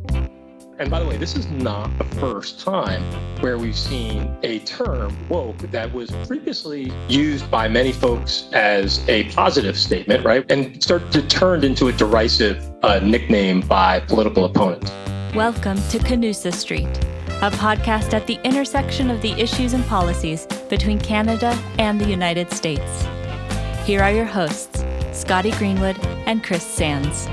And by the way, this is not the first time where we've seen a term, woke, that was previously used by many folks as a positive statement, right? And started to turn into a derisive nickname by political opponents. Welcome to Canusa Street, a podcast at the intersection of the issues and policies between Canada and the United States. Here are your hosts, Scotty Greenwood and Chris Sands.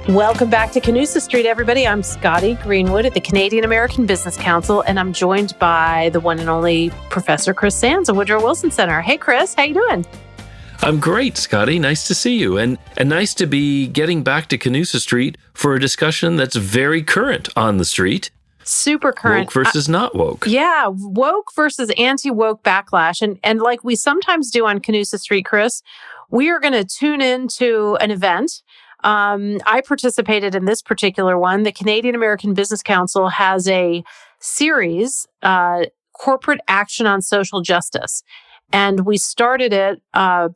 Welcome back to Canusa Street, everybody. I'm Scotty Greenwood at the Canadian American Business Council, and I'm joined by the one and only Professor Chris Sands of Woodrow Wilson Center. Hey, Chris, how you doing? I'm great, Scotty. Nice to see you. And nice to be getting back to Canusa Street for a discussion that's very current on the street. Super current. Woke versus not woke. Yeah, woke versus anti-woke backlash. And like we sometimes do on Canusa Street, Chris, we are going to tune into an event. I participated in this particular one. The Canadian American Business Council has a series, Corporate Action on Social Justice. And we started it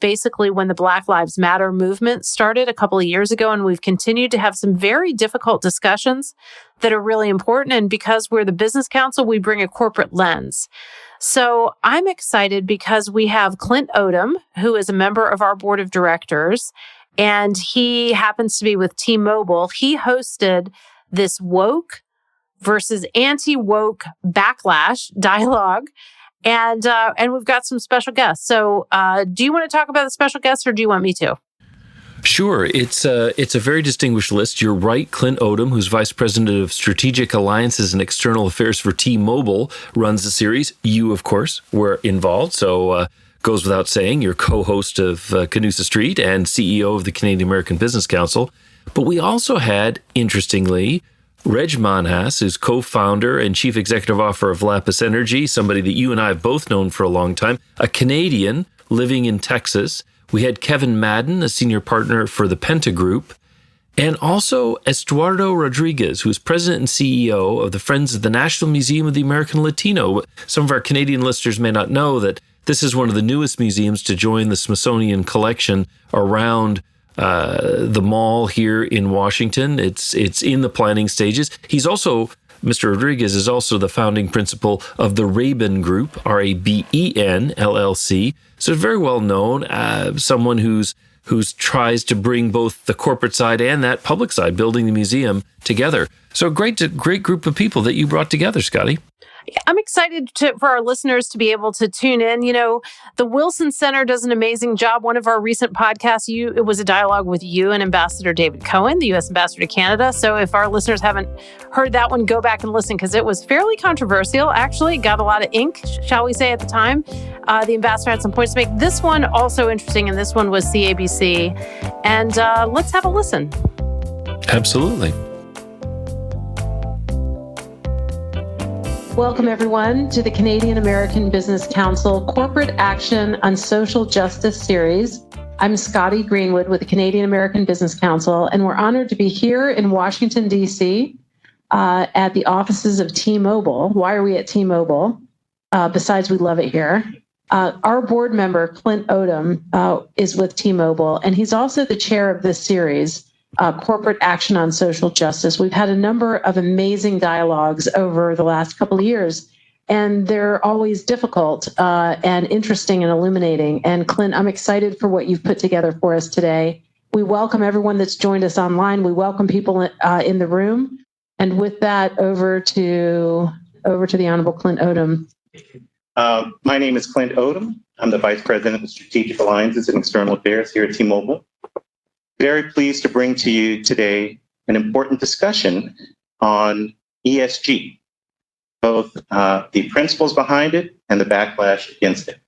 basically when the Black Lives Matter movement started a couple of years ago. And we've continued to have some very difficult discussions that are really important. And because we're the Business Council, we bring a corporate lens. So I'm excited because we have Clint Odom, who is a member of our board of directors. And he happens to be with T-Mobile. He hosted this woke versus anti-woke backlash dialogue. And we've got some special guests. So do you want to talk about the special guests or do you want me to? Sure. It's a very distinguished list. You're right. Clint Odom, who's Vice President of Strategic Alliances and External Affairs for T-Mobile, runs the series. You, of course, were involved. So goes without saying, you're co-host of Canusa Street and CEO of the Canadian American Business Council. But we also had, interestingly, Reg Manhas, who's co-founder and chief executive officer of Lapis Energy, somebody that you and I have both known for a long time, a Canadian living in Texas. We had Kevin Madden, a senior partner for the Penta Group, and also Estuardo Rodriguez, who's president and CEO of the Friends of the National Museum of the American Latino. Some of our Canadian listeners may not know that this is one of the newest museums to join the Smithsonian collection around the mall here in Washington. It's in the planning stages. He's also, Mr. Rodriguez is also the founding principal of the Raben Group, Raben LLC. So very well known, someone who's tries to bring both the corporate side and that public side, building the museum together. So a great group of people that you brought together, Scotty. I'm excited for our listeners to be able to tune in. You know, the Wilson Center does an amazing job. One of our recent podcasts, it was a dialogue with you and Ambassador David Cohen, the U.S. Ambassador to Canada. So if our listeners haven't heard that one, go back and listen because it was fairly controversial. Actually, it got a lot of ink, shall we say, at the time. The ambassador had some points to make. This one also interesting, and this one was CABC. And let's have a listen. Absolutely. Welcome, everyone, to the Canadian American Business Council Corporate Action on Social Justice series. I'm Scotty Greenwood with the Canadian American Business Council, and we're honored to be here in Washington, D.C. At the offices of T-Mobile. Why are we at T-Mobile? Besides, we love it here. Our board member, Clint Odom, is with T-Mobile, and he's also the chair of this series, Corporate Action on Social Justice. We've had a number of amazing dialogues over the last couple of years, and they're always difficult and interesting and illuminating. And Clint, I'm excited for what you've put together for us today. We welcome everyone that's joined us online. We welcome people in the room. And with that, over to the Honorable Clint Odom. My name is Clint Odom. I'm the Vice President of Strategic Alliances and External Affairs here at T-Mobile. Very pleased to bring to you today an important discussion on ESG, both the principles behind it and the backlash against it.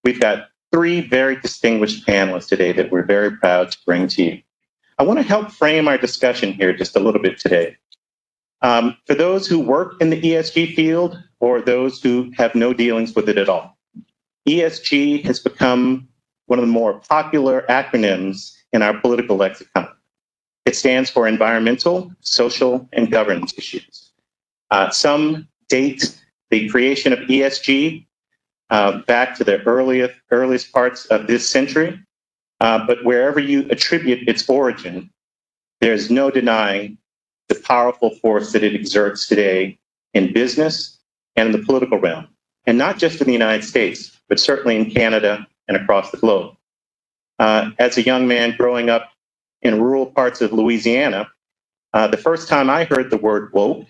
We've got three very distinguished panelists today that we're very proud to bring to you. I want to help frame our discussion here just a little bit today. For those who work in the ESG field or those who have no dealings with it at all, ESG has become one of the more popular acronyms in our political lexicon. It stands for environmental, social, and governance issues. Some date the creation of ESG back to the earliest parts of this century. But wherever you attribute its origin, there's no denying the powerful force that it exerts today in business and in the political realm. And not just in the United States, but certainly in Canada and across the globe. As a young man growing up in rural parts of Louisiana, the first time I heard the word woke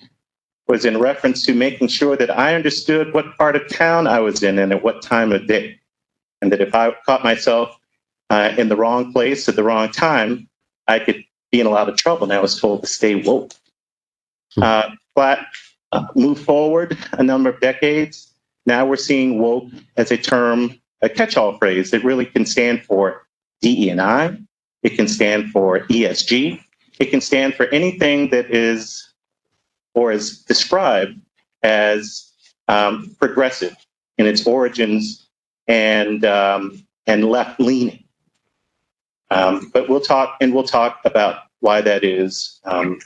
was in reference to making sure that I understood what part of town I was in and at what time of day. And that if I caught myself in the wrong place at the wrong time, I could be in a lot of trouble. And I was told to stay woke. Move forward a number of decades. Now we're seeing woke as a term, a catch-all phrase that really can stand for DE&I. It can stand for ESG. It can stand for anything that is or is described as progressive in its origins and left-leaning. But we'll talk about why that is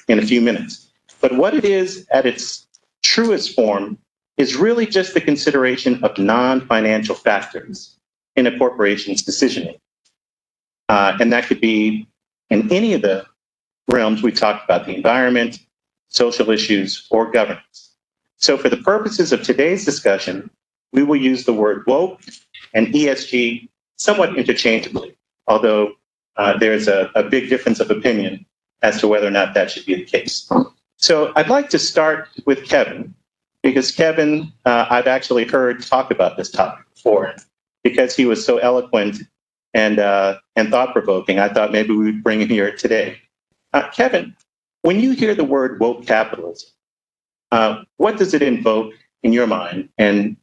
in a few minutes. But what it is at its truest form is really just the consideration of non-financial factors in a corporation's decision-making. And that could be in any of the realms we talked about, the environment, social issues, or governance. So for the purposes of today's discussion, we will use the word woke and ESG somewhat interchangeably, although there's a big difference of opinion as to whether or not that should be the case. So I'd like to start with Kevin, because Kevin, I've actually heard talk about this topic before. Because he was so eloquent and thought-provoking, I thought maybe we would bring him here today. Kevin, when you hear the word woke capitalism, what does it invoke in your mind, and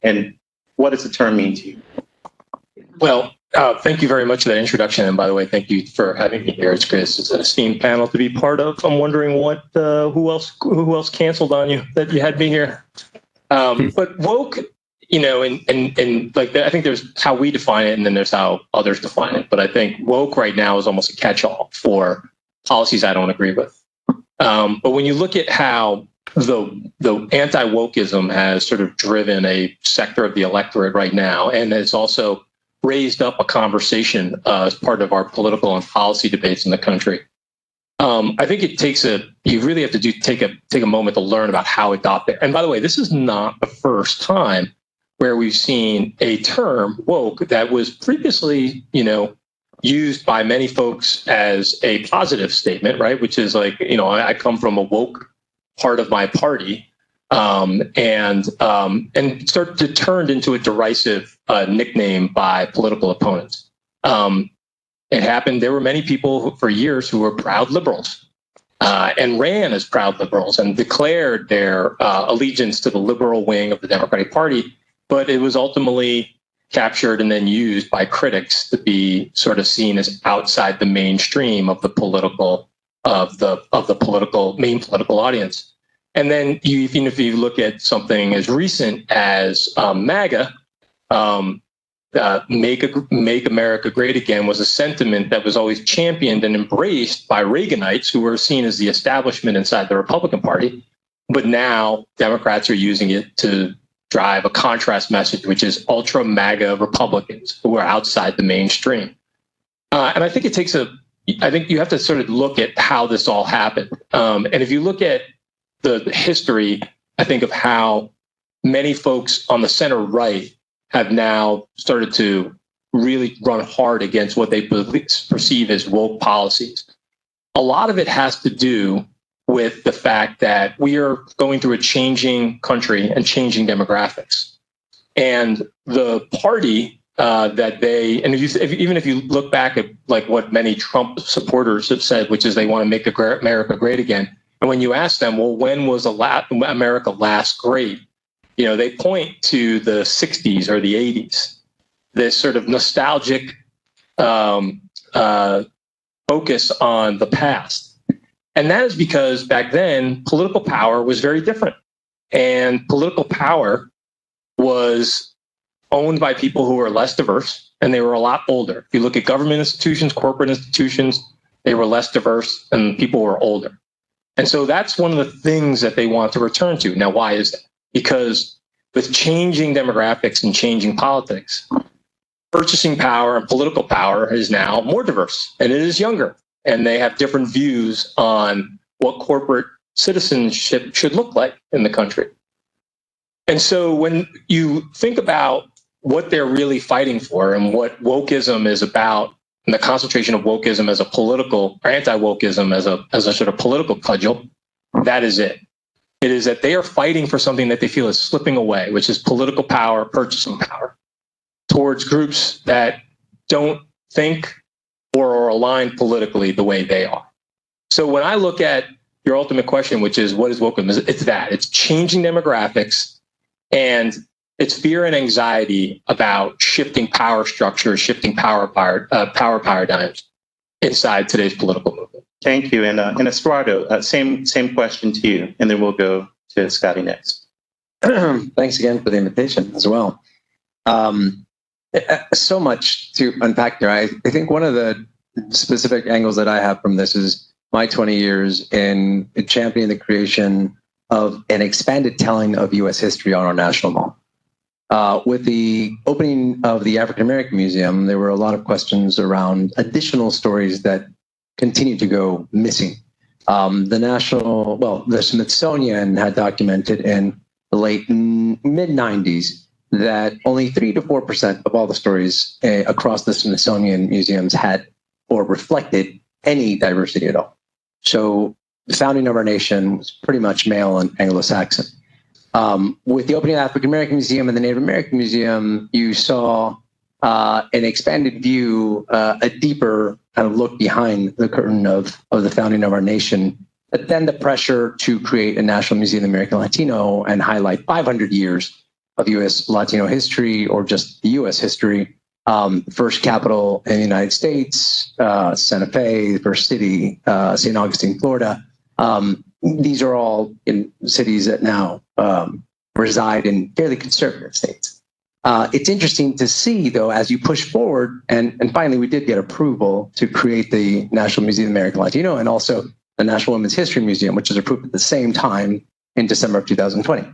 what does the term mean to you? Well, thank you very much for that introduction. And by the way, thank you for having me here. It's great. It's an esteemed panel to be part of. I'm wondering who else canceled on you that you had me here. But woke, and like I think there's how we define it, and then there's how others define it. But I think woke right now is almost a catch-all for policies I don't agree with. But when you look at how the anti-wokeism has sort of driven a sector of the electorate right now, and it's also raised up a conversation as part of our political and policy debates in the country. I think it takes you really have to take a moment to learn about how it got there. And by the way, this is not the first time where we've seen a term woke that was previously, used by many folks as a positive statement, right? Which is like, I come from a woke part of my party, and start to turn into a derisive nickname by political opponents. It happened. There were many people for years who were proud liberals and ran as proud liberals and declared their allegiance to the liberal wing of the Democratic Party, but it was ultimately captured and then used by critics to be sort of seen as outside the mainstream of the political main political audience. And then even if you look at something as recent as MAGA, Make America Great Again was a sentiment that was always championed and embraced by Reaganites who were seen as the establishment inside the Republican Party. But now Democrats are using it to drive a contrast message, which is ultra MAGA Republicans who are outside the mainstream. And I think I think you have to sort of look at how this all happened. And if you look at the history, I think, of how many folks on the center right have now started to really run hard against what they perceive as woke policies. A lot of it has to do with the fact that we are going through a changing country and changing demographics. And the party even if you look back at like what many Trump supporters have said, which is they want to make America great again. And when you ask them, well, when was America last great? They point to the 60s or the 80s, this sort of nostalgic focus on the past. And that is because back then, political power was very different. And political power was owned by people who were less diverse, and they were a lot older. If you look at government institutions, corporate institutions, they were less diverse, and people were older. And so that's one of the things that they want to return to. Now, why is that? Because with changing demographics and changing politics, purchasing power and political power is now more diverse, and it is younger, and they have different views on what corporate citizenship should look like in the country. And so when you think about what they're really fighting for and what wokeism is about, and the concentration of wokeism as a political, or anti-wokeism as a sort of political cudgel, that is it. It is that they are fighting for something that they feel is slipping away, which is political power, purchasing power, towards groups that don't think or are aligned politically the way they are. So when I look at your ultimate question, which is what is wokeism, it's that. It's changing demographics, and it's fear and anxiety about shifting power structures, shifting power paradigms inside today's political movement. Thank you. And Estuardo, same question to you, and then we'll go to Scotty next. Thanks again for the invitation as well. So much to unpack there. I think one of the specific angles that I have from this is my 20 years in championing the creation of an expanded telling of U.S. history on our national mall. With the opening of the African American Museum, there were a lot of questions around additional stories that continue to go missing. The Smithsonian had documented in the late mid-90s that only 3 to 4% of all the stories across the Smithsonian museums had or reflected any diversity at all. So the founding of our nation was pretty much male and Anglo-Saxon. With the opening of the African American Museum and the Native American Museum, you saw an expanded view, a deeper kind of look behind the curtain of the founding of our nation. But then the pressure to create a National Museum of the American Latino and highlight 500 years of U.S. Latino history, or just U.S. history. First capital in the United States, Santa Fe, first city, St. Augustine, Florida. These are all in cities that now reside in fairly conservative states. It's interesting to see, though, as you push forward, and finally we did get approval to create the National Museum of the American Latino and also the National Women's History Museum, which was approved at the same time in December of 2020.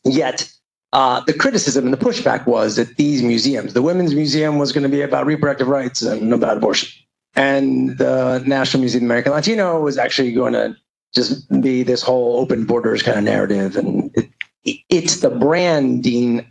Yet, the criticism and the pushback was that these museums, the Women's Museum was going to be about reproductive rights and about abortion. And the National Museum of the American Latino was actually going to just be this whole open borders kind of narrative. And it's the branding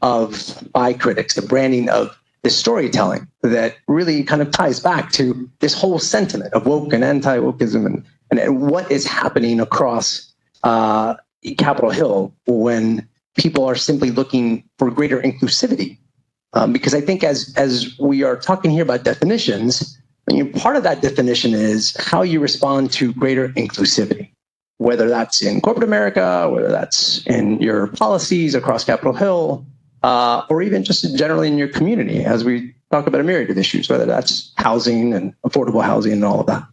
by critics, the branding of the storytelling that really kind of ties back to this whole sentiment of woke and anti-wokeism and what is happening across Capitol Hill when people are simply looking for greater inclusivity. Because I think as we are talking here about definitions, part of that definition is how you respond to greater inclusivity, whether that's in corporate America, whether that's in your policies across Capitol Hill, or even just generally in your community, as we talk about a myriad of issues, whether that's housing and affordable housing and all of that.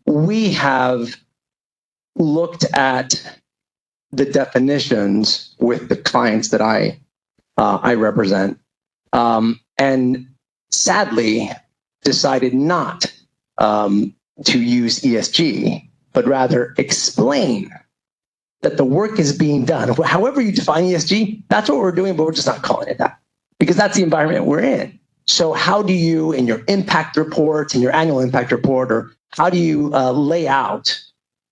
We have looked at the definitions with the clients that I represent, and sadly decided not to use ESG, but rather explain that the work is being done. However you define ESG, that's what we're doing, but we're just not calling it that because that's the environment we're in. So how do you, in your impact report, in your annual impact report, or how do you lay out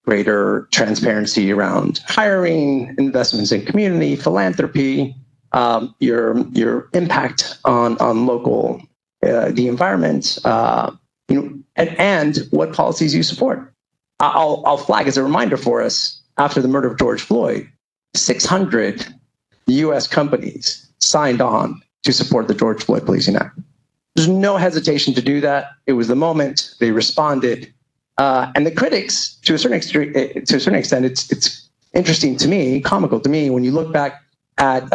greater transparency around hiring, investments in community, philanthropy, your impact on local, the environment, and what policies you support. I'll flag as a reminder for us, after the murder of George Floyd, 600 U.S. companies signed on to support the George Floyd Policing Act. There's no hesitation to do that. It was the moment they responded. And the critics, to a certain extent, it's interesting to me, comical to me, when you look back at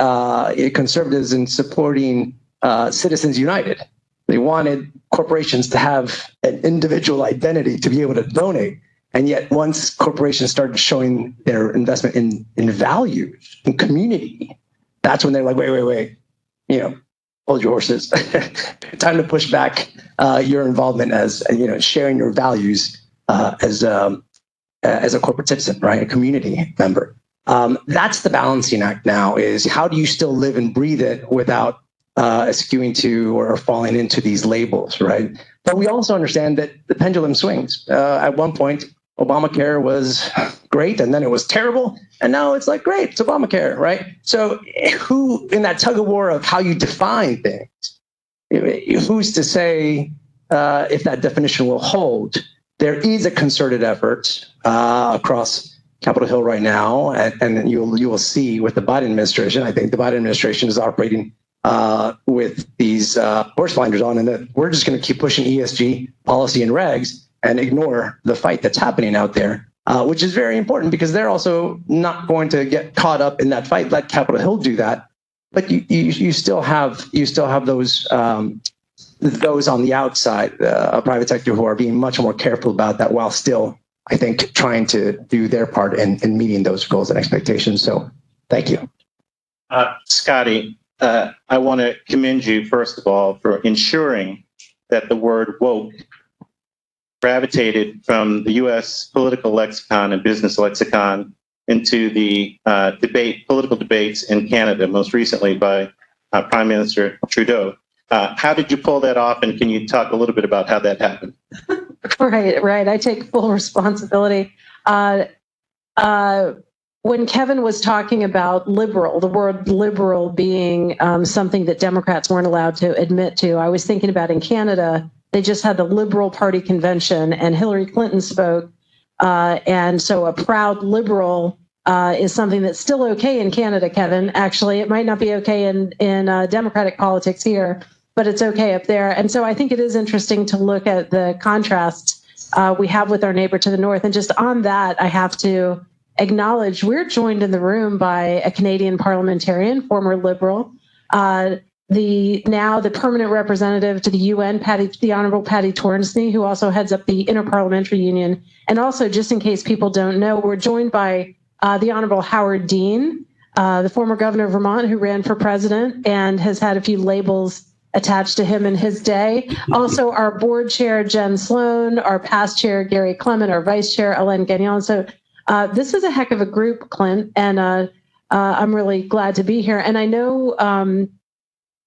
conservatives in supporting Citizens United. They wanted corporations to have an individual identity to be able to donate. And yet once corporations started showing their investment in values, in community, that's when they're like, wait, hold your horses. Time to push back your involvement as, sharing your values as a corporate citizen, right? A community member. That's the balancing act now, is how do you still live and breathe it without skewing to or falling into these labels, right? But we also understand that the pendulum swings. At one point, Obamacare was great, and then it was terrible, and now it's like, great, it's Obamacare, right? So who, in that tug of war of how you define things, who's to say if that definition will hold? There is a concerted effort across Capitol Hill right now, and you will see with the Biden administration. I think the Biden administration is operating with these horse blinders on, and that we're just going to keep pushing ESG policy and regs and ignore the fight that's happening out there, which is very important because they're also not going to get caught up in that fight. Let Capitol Hill do that, but you still have those on the outside, private sector, who are being much more careful about that, while still, I think, trying to do their part in meeting those goals and expectations. So, thank you, Scotty. I want to commend you, first of all, for ensuring that the word woke gravitated from the U.S. political lexicon and business lexicon into the political debates in Canada, most recently by Prime Minister Trudeau. How did you pull that off, and can you talk a little bit about how that happened? Right. I take full responsibility. When Kevin was talking about liberal, the word liberal being something that Democrats weren't allowed to admit to, I was thinking about in Canada, they just had the Liberal Party convention and Hillary Clinton spoke. And so a proud liberal is something that's still okay in Canada, Kevin. Actually, it might not be okay in Democratic politics here, but it's okay up there. And so I think it is interesting to look at the contrasts we have with our neighbor to the north. And just on that, I have to acknowledge we're joined in the room by a Canadian parliamentarian, former Liberal, the permanent representative to the UN, the Honorable Patty Torrensney, who also heads up the Interparliamentary Union. And also, just in case people don't know, we're joined by the Honorable Howard Dean, the former governor of Vermont, who ran for president and has had a few labels attached to him in his day. Also, our board chair, Jen Sloan, our past chair, Gary Clement, our vice chair, Alain Gagnon. So this is a heck of a group, Clint, and I'm really glad to be here. And I know,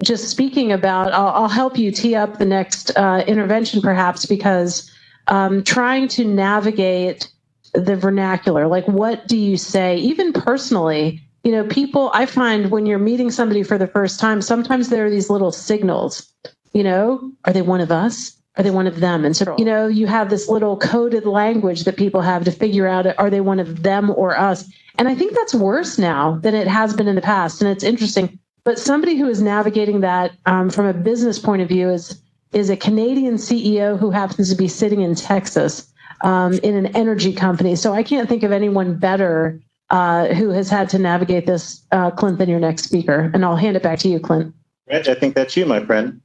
just speaking about, I'll help you tee up the next intervention, perhaps, because trying to navigate the vernacular, like what do you say, even personally, people, I find when you're meeting somebody for the first time, sometimes there are these little signals, are they one of us? Are they one of them? And so, you have this little coded language that people have to figure out, are they one of them or us? And I think that's worse now than it has been in the past. And it's interesting. But somebody who is navigating that from a business point of view is a Canadian CEO who happens to be sitting in Texas in an energy company. So I can't think of anyone better who has had to navigate this, Clint, than your next speaker. And I'll hand it back to you, Clint. Reg, I think that's you, my friend.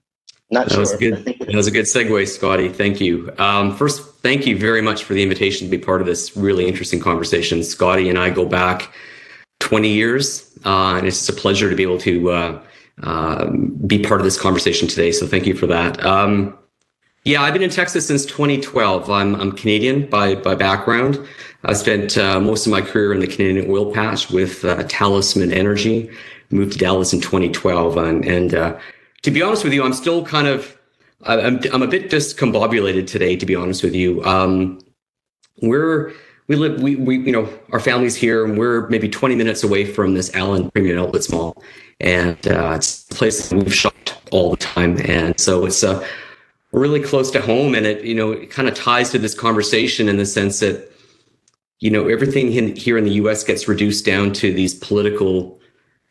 Not sure. That was a good segue, Scotty. Thank you. First, thank you very much for the invitation to be part of this really interesting conversation. Scotty and I go back 20 years, and it's just a pleasure to be able to be part of this conversation today. So thank you for that. Yeah, I've been in Texas since 2012. I'm Canadian by background. I spent most of my career in the Canadian oil patch with Talisman Energy. Moved to Dallas in 2012, and to be honest with you, I'm still kind of I'm a bit discombobulated today. To be honest with you, we live our family's here, and we're maybe 20 minutes away from this Allen Premium Outlets Mall, and it's a place that we've shopped all the time, and so it's really close to home, and it kind of ties to this conversation in the sense that everything here in the U.S. gets reduced down to these political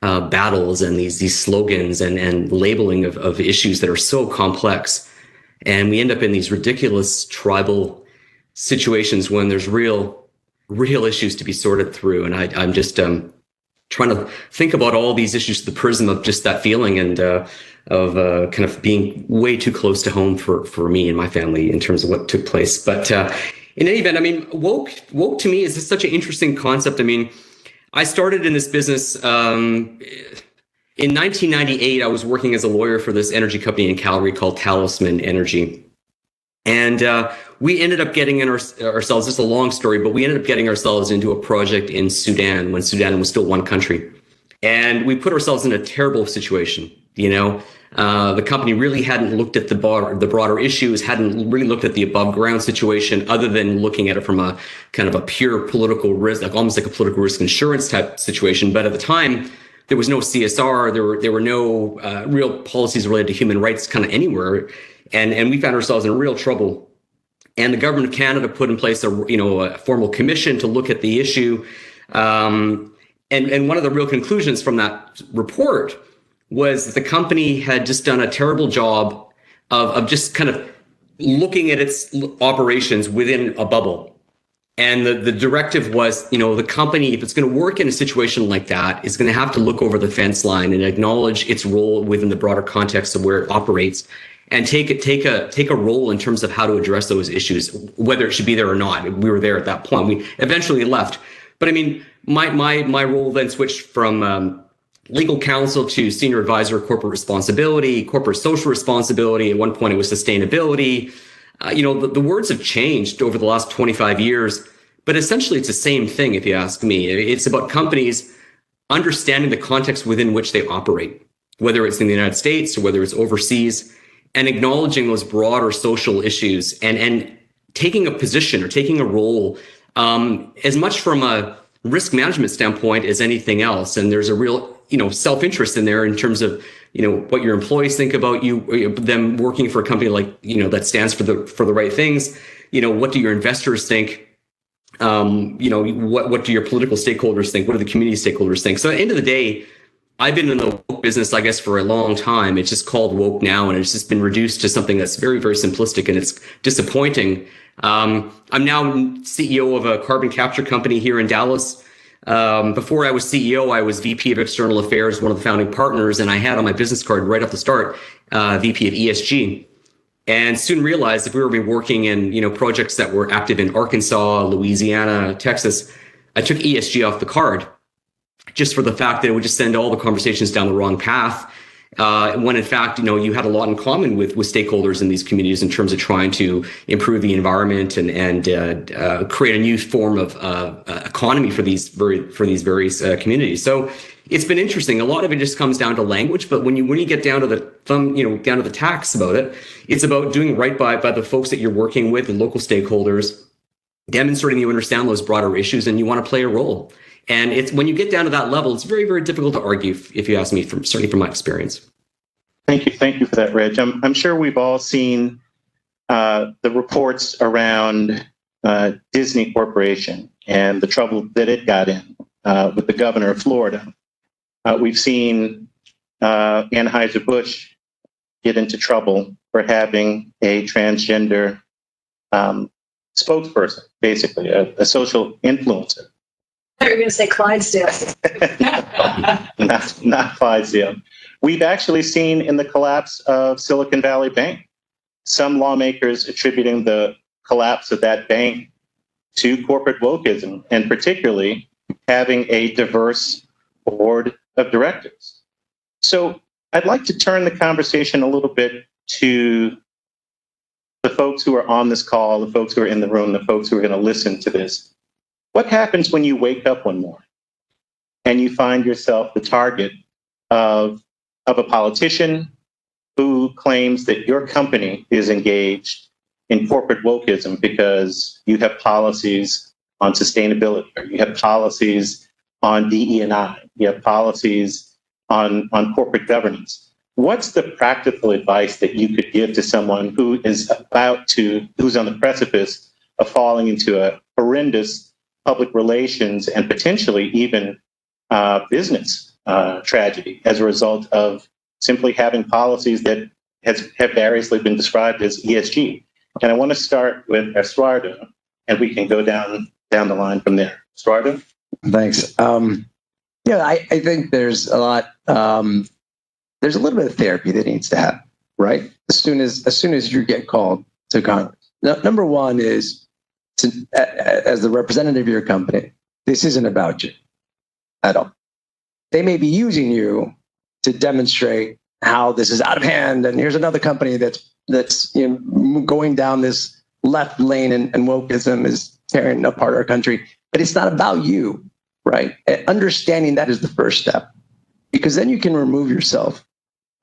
battles and these slogans and labeling of issues that are so complex, and we end up in these ridiculous tribal situations when there's real issues to be sorted through. And I'm just trying to think about all these issues through the prism of just that feeling and of kind of being way too close to home for me and my family in terms of what took place. But in any event, I mean, woke to me is just such an interesting concept. I mean, I started in this business in 1998. I was working as a lawyer for this energy company in Calgary called Talisman Energy. And we ended up getting in ourselves, it's a long story, but we ended up getting ourselves into a project in Sudan when Sudan was still one country. And we put ourselves in a terrible situation. The company really hadn't looked at the broader issues, hadn't really looked at the above ground situation, other than looking at it from a kind of a pure political risk, like almost like a political risk insurance type situation. But at the time, there was no CSR. There were no real policies related to human rights kind of anywhere, and we found ourselves in real trouble. And the government of Canada put in place a formal commission to look at the issue. And one of the real conclusions from that report was that the company had just done a terrible job of just kind of looking at its operations within a bubble. And the directive was, the company, if it's going to work in a situation like that, is going to have to look over the fence line and acknowledge its role within the broader context of where it operates, and take a role in terms of how to address those issues, whether it should be there or not. We were there at that point. We eventually left. But I mean, my role then switched from legal counsel to senior advisor of corporate responsibility, corporate social responsibility. At one point, it was sustainability. The words have changed over the last 25 years, but essentially it's the same thing, if you ask me. It's about companies understanding the context within which they operate, whether it's in the United States or whether it's overseas, and acknowledging those broader social issues and taking a position or taking a role as much from a risk management standpoint as anything else. And there's a real, self-interest in there in terms of, what your employees think about you, them working for a company like, that stands for the right things. What do your investors think? What do your political stakeholders think? What do the community stakeholders think? So at the end of the day, I've been in the woke business, I guess, for a long time. It's just called woke now, and it's just been reduced to something that's very, very simplistic, and it's disappointing. I'm now CEO of a carbon capture company here in Dallas. Before I was CEO, I was VP of External Affairs, one of the founding partners, and I had on my business card right off the start, VP of ESG. And soon realized if we were working in projects that were active in Arkansas, Louisiana, Texas, I took ESG off the card, just for the fact that it would just send all the conversations down the wrong path. When in fact, you had a lot in common with stakeholders in these communities in terms of trying to improve the environment and create a new form of economy for these various communities. So it's been interesting. A lot of it just comes down to language, but when you get down to the tax about it, it's about doing right by the folks that you're working with, the local stakeholders, demonstrating you understand those broader issues and you want to play a role. And it's when you get down to that level, it's very, very difficult to argue, if you ask me, certainly from my experience. Thank you for that, Reg. I'm sure we've all seen the reports around Disney Corporation and the trouble that it got in with the governor of Florida. We've seen Anheuser-Busch get into trouble for having a transgender spokesperson, basically a social influencer. I thought you were going to say Clydesdale. not Clydesdale. We've actually seen in the collapse of Silicon Valley Bank, some lawmakers attributing the collapse of that bank to corporate wokeism, and particularly having a diverse board of directors. So I'd like to turn the conversation a little bit to the folks who are on this call, the folks who are in the room, the folks who are going to listen to this. What happens when you wake up one morning and you find yourself the target of a politician who claims that your company is engaged in corporate wokeism because you have policies on sustainability, or you have policies on DE&I, you have policies on corporate governance? What's the practical advice that you could give to someone who is who's on the precipice of falling into a horrendous public relations and potentially even business tragedy as a result of simply having policies that have variously been described as ESG? And I want to start with Estuardo, and we can go down the line from there. Estuardo? Thanks. I think there's a lot. There's a little bit of therapy that needs to happen, right? As soon as you get called to Congress. Number one is, as the representative of your company, this isn't about you at all. They may be using you to demonstrate how this is out of hand, and here's another company that's going down this left lane and wokeism is tearing apart our country. But it's not about you, right? Understanding that is the first step, because then you can remove yourself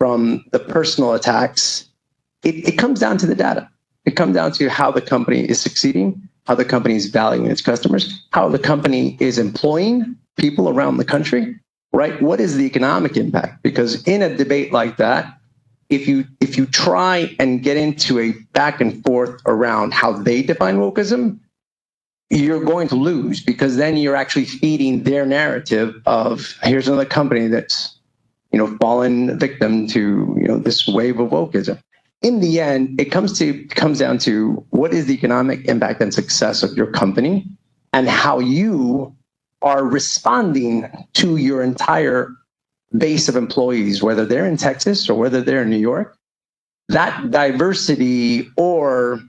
from the personal attacks, it comes down to the data. It comes down to how the company is succeeding, how the company is valuing its customers, how the company is employing people around the country, right? What is the economic impact? Because in a debate like that, if you try and get into a back and forth around how they define wokeism, you're going to lose, because then you're actually feeding their narrative of here's another company that's, fallen victim to, this wave of wokeism. In the end, it comes down to what is the economic impact and success of your company and how you are responding to your entire base of employees, whether they're in Texas or whether they're in New York. That diversity, or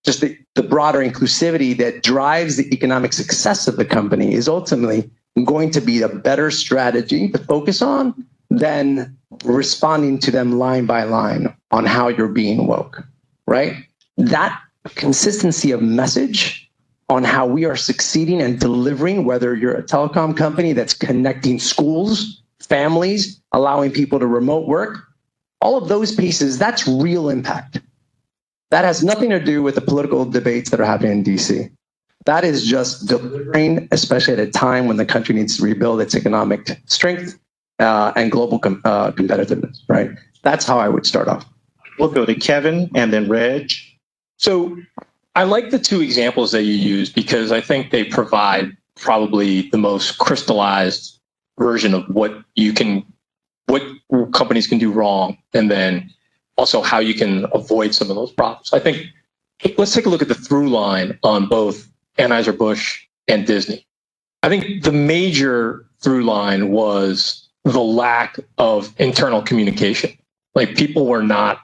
just the broader inclusivity that drives the economic success of the company, is ultimately going to be a better strategy to focus on than responding to them line by line on how you're being woke, right? That consistency of message on how we are succeeding and delivering, whether you're a telecom company that's connecting schools, families, allowing people to remote work, all of those pieces, that's real impact. That has nothing to do with the political debates that are happening in DC. That is just delivering, especially at a time when the country needs to rebuild its economic strength and global competitiveness, right? That's how I would start off. We'll go to Kevin and then Reg. So I like the two examples that you used because I think they provide probably the most crystallized version of what companies can do wrong, and then also how you can avoid some of those problems. I think let's take a look at the through line on both Anheuser-Busch and Disney. I think the major through line was the lack of internal communication. Like, people were not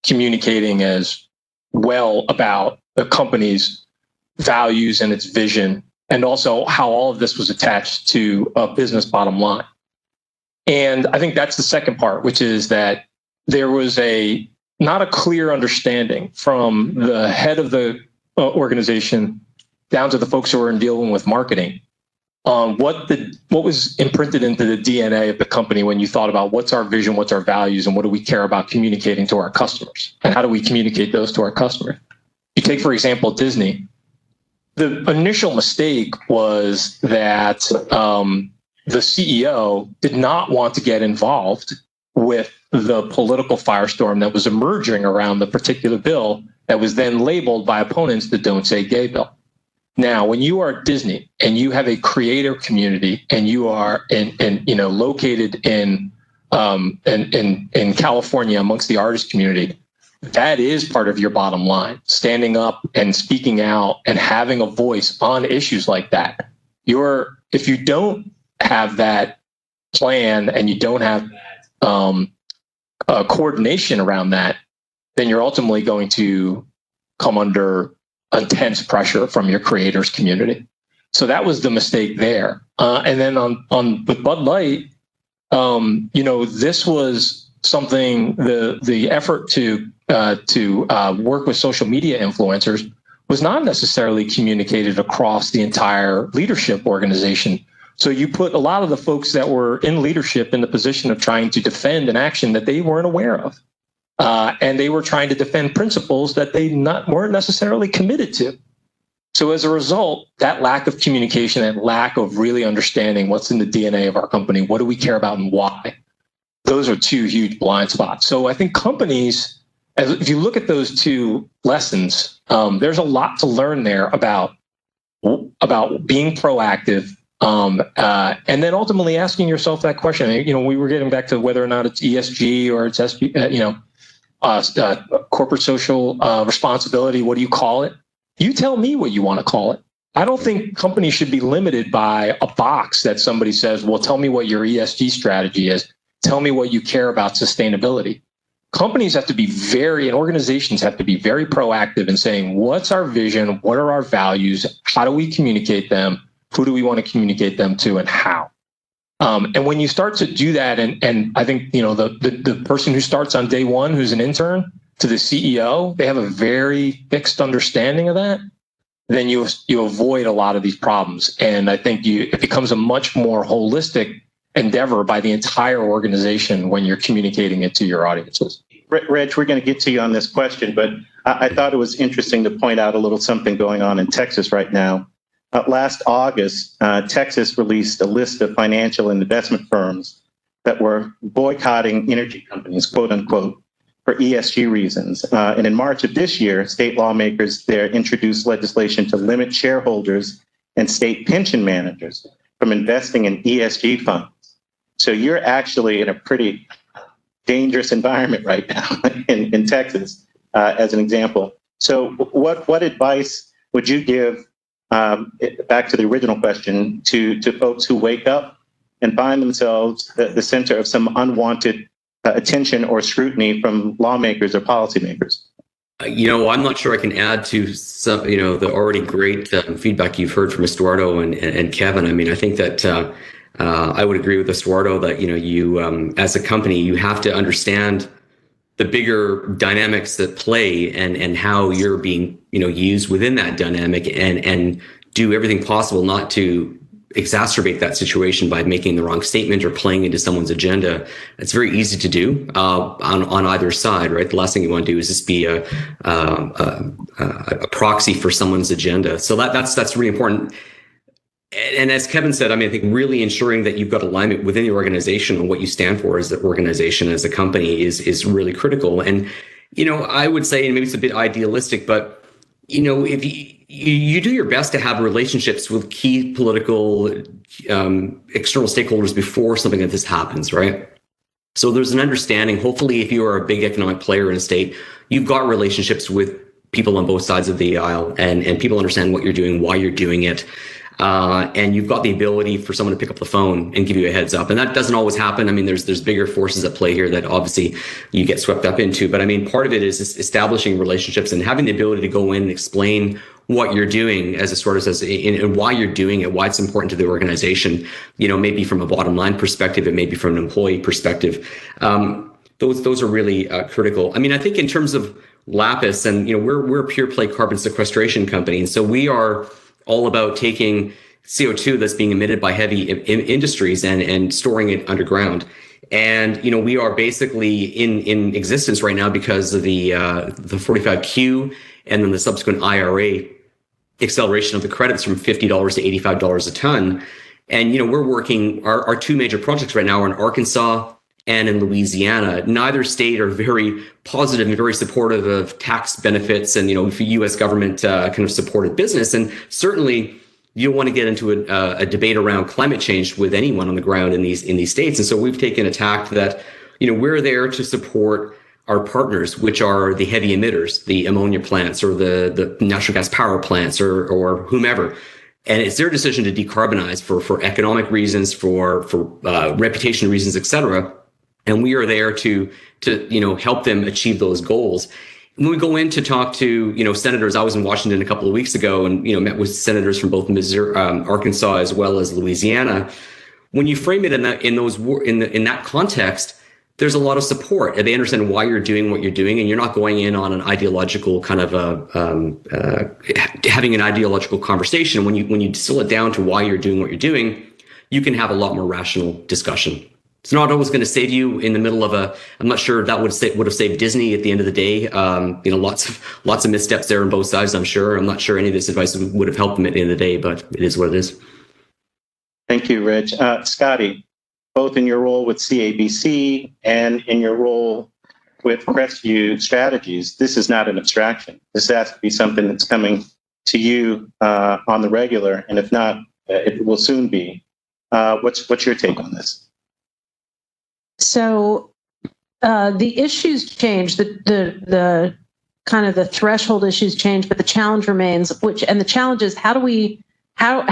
communicating as well about the company's values and its vision, and also how all of this was attached to a business bottom line. And I think that's the second part, which is that there was not a clear understanding from the head of the organization down to the folks who were dealing with marketing on what was imprinted into the DNA of the company when you thought about what's our vision, what's our values, and what do we care about communicating to our customers, and how do we communicate those to our customers. You take, for example, Disney. The initial mistake was that the CEO did not want to get involved with the political firestorm that was emerging around the particular bill that was then labeled by opponents the Don't Say Gay bill. Now, when you are Disney and you have a creator community and you are located in California amongst the artist community, that is part of your bottom line. Standing up and speaking out and having a voice on issues like that. If you don't have that plan and you don't have coordination around that, then you're ultimately going to come under intense pressure from your creators community. So that was the mistake there. And then with Bud Light, this was something, the effort to work with social media influencers was not necessarily communicated across the entire leadership organization. So you put a lot of the folks that were in leadership in the position of trying to defend an action that they weren't aware of. And they were trying to defend principles that they weren't necessarily committed to. So as a result, that lack of communication and lack of really understanding what's in the DNA of our company, what do we care about and why, those are two huge blind spots. So I think companies, if you look at those two lessons, there's a lot to learn there about being proactive, and then ultimately asking yourself that question. We were getting back to whether or not it's ESG or it's corporate social responsibility. What do you call it? You tell me what you want to call it. I don't think companies should be limited by a box that somebody says, well, tell me what your ESG strategy is. Tell me what you care about sustainability. Companies have to be and organizations have to be very proactive in saying, what's our vision? What are our values? How do we communicate them? Who do we want to communicate them to, and how? And when you start to do that, and I think, the person who starts on day one, who's an intern, to the CEO, they have a very fixed understanding of that, then you avoid a lot of these problems. And I think it becomes a much more holistic endeavor by the entire organization when you're communicating it to your audiences? Reg, we're going to get to you on this question, but I thought it was interesting to point out a little something going on in Texas right now. Last August, Texas released a list of financial and investment firms that were boycotting energy companies, quote unquote, for ESG reasons. And in March of this year, state lawmakers there introduced legislation to limit shareholders and state pension managers from investing in ESG funds. So you're actually in a pretty dangerous environment right now in Texas, as an example. So what advice would you give, back to the original question, to folks who wake up and find themselves at the center of some unwanted attention or scrutiny from lawmakers or policymakers? I'm not sure I can add to some, the already great feedback you've heard from Estuardo and Kevin. I mean, I think that I would agree with Estuardo that, you as a company, you have to understand the bigger dynamics that play and how you're being, used within that dynamic and do everything possible not to exacerbate that situation by making the wrong statement or playing into someone's agenda. It's very easy to do on either side, right? The last thing you want to do is just be a proxy for someone's agenda. So that's really important. And as Kevin said, I mean, I think really ensuring that you've got alignment within the organization and what you stand for as an organization, as a company is really critical. And, I would say, and maybe it's a bit idealistic, but, if you do your best to have relationships with key political external stakeholders before something like this happens, right? So there's an understanding, hopefully, if you are a big economic player in a state, you've got relationships with people on both sides of the aisle and people understand what you're doing, why you're doing it. And you've got the ability for someone to pick up the phone and give you a heads up. And that doesn't always happen. I mean, there's bigger forces at play here that obviously you get swept up into. But I mean, part of it is establishing relationships and having the ability to go in and explain what you're doing, as Estuardo says, and why you're doing it, why it's important to the organization, maybe from a bottom line perspective, and maybe from an employee perspective. Those are really critical. I mean, I think in terms of Lapis, and we're a pure play carbon sequestration company, and so we are all about taking CO2 that's being emitted by heavy industries and storing it underground. And, we are basically in existence right now because of the 45Q and then the subsequent IRA acceleration of the credits from $50 to $85 a ton. And, we're working, our two major projects right now are in Arkansas and in Louisiana. Neither state are very positive and very supportive of tax benefits and, U.S. government kind of supported business. And certainly you don't want to get into a debate around climate change with anyone on the ground in these states. And so we've taken a tack that, we're there to support our partners, which are the heavy emitters, the ammonia plants or the natural gas power plants or whomever. And it's their decision to decarbonize for economic reasons, for reputation reasons, et cetera. And we are there to help them achieve those goals. When we go in to talk to senators, I was in Washington a couple of weeks ago and met with senators from both Missouri, Arkansas as well as Louisiana. When you frame it in that context, there's a lot of support, and they understand why you're doing what you're doing, and you're not going in on an ideological kind of having an ideological conversation. When you distill it down to why you're doing what you're doing, you can have a lot more rational discussion. It's not always going to save you in the middle of I'm not sure that would have saved Disney at the end of the day. Lots of missteps there on both sides, I'm sure. I'm not sure any of this advice would have helped them at the end of the day, but it is what it is. Thank you, Reg. Scotty, both in your role with CABC and in your role with Crestview Strategies, this is not an abstraction. This has to be something that's coming to you on the regular, and if not, it will soon be. What's your take on this? So the issues change, the kind of the threshold issues change, but the challenge remains. And the challenge is how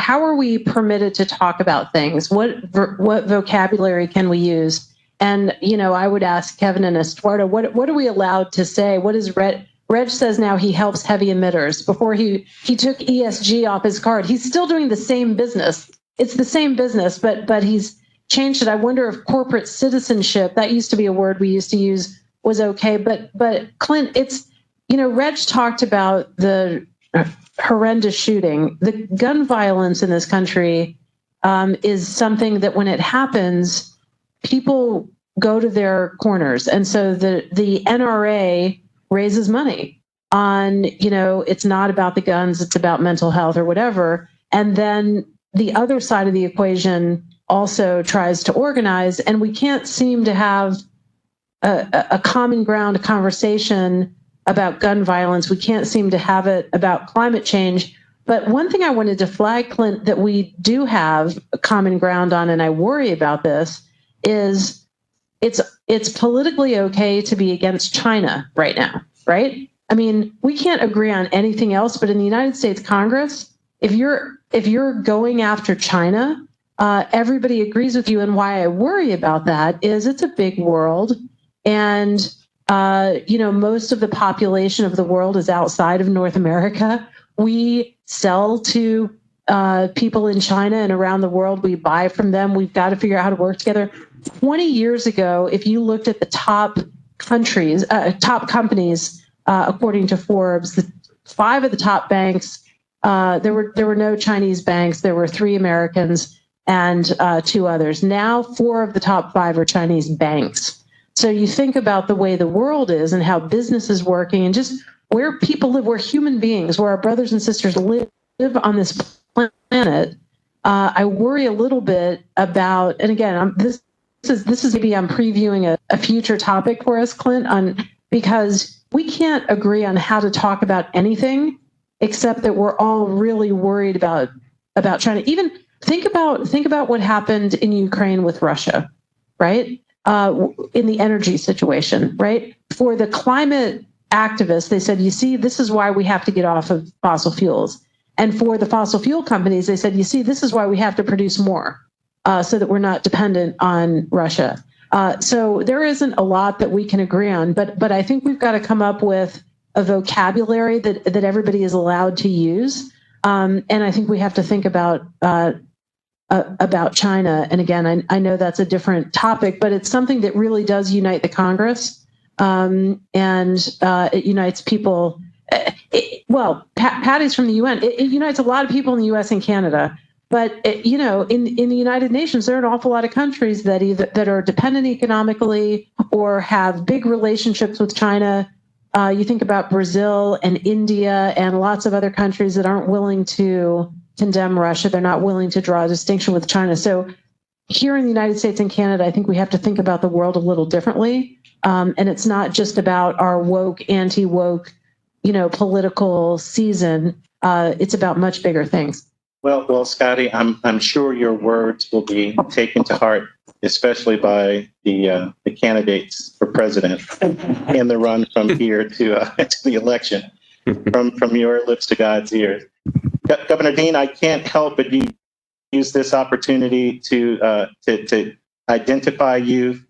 are we permitted to talk about things? What vocabulary can we use? And I would ask Kevin and Estuardo, what are we allowed to say? What is Reg says now he helps heavy emitters. Before he took ESG off his card, he's still doing the same business. It's the same business, but he's changed it. I wonder if corporate citizenship, that used to be a word we used to use, was okay. But Clint, it's, Reg talked about the horrendous shooting. The gun violence in this country is something that when it happens, people go to their corners. And so the NRA raises money on, it's not about the guns, it's about mental health or whatever. And then the other side of the equation also tries to organize, and we can't seem to have a common ground conversation about gun violence. We can't seem to have it about climate change. But one thing I wanted to flag, Clint, that we do have a common ground on, and I worry about this, is it's politically okay to be against China right now, right? I mean, we can't agree on anything else, but in the United States Congress, if you're going after China, everybody agrees with you. And why I worry about that is it's a big world, and most of the population of the world is outside of North America. We sell to people in China and around the world. We buy from them. We've got to figure out how to work together. 20 years ago, if you looked at the top companies, according to Forbes, the 5 of the top banks, there were no Chinese banks. There were 3 Americans and 2 others. Now 4 of the top 5 are Chinese banks. So you think about the way the world is and how business is working and just where people live, where human beings, where our brothers and sisters live on this planet. I worry a little bit about, and again, this is maybe I'm previewing a future topic for us, Clint, because we can't agree on how to talk about anything except that we're all really worried about China. Even think about what happened in Ukraine with Russia, right? In the energy situation, right? For the climate activists, they said, you see, this is why we have to get off of fossil fuels. And for the fossil fuel companies, they said, you see, this is why we have to produce more so that we're not dependent on Russia. So there isn't a lot that we can agree on, but I think we've got to come up with a vocabulary that everybody is allowed to use. And I think we have to think about China. And again, I know that's a different topic, but it's something that really does unite the Congress. And it unites people. Patty's from the UN. It unites a lot of people in the US and Canada. But in the United Nations, there are an awful lot of countries that are dependent economically or have big relationships with China. You think about Brazil and India and lots of other countries that aren't willing to condemn Russia. They're not willing to draw a distinction with China. So here in the United States and Canada, I think we have to think about the world a little differently. And it's not just about our woke, anti-woke, political season. It's about much bigger things. Well, Scotty, I'm sure your words will be taken to heart, especially by the candidates for president in the run from here to the election, from your lips to God's ears. Governor Dean, I can't help but use this opportunity to identify you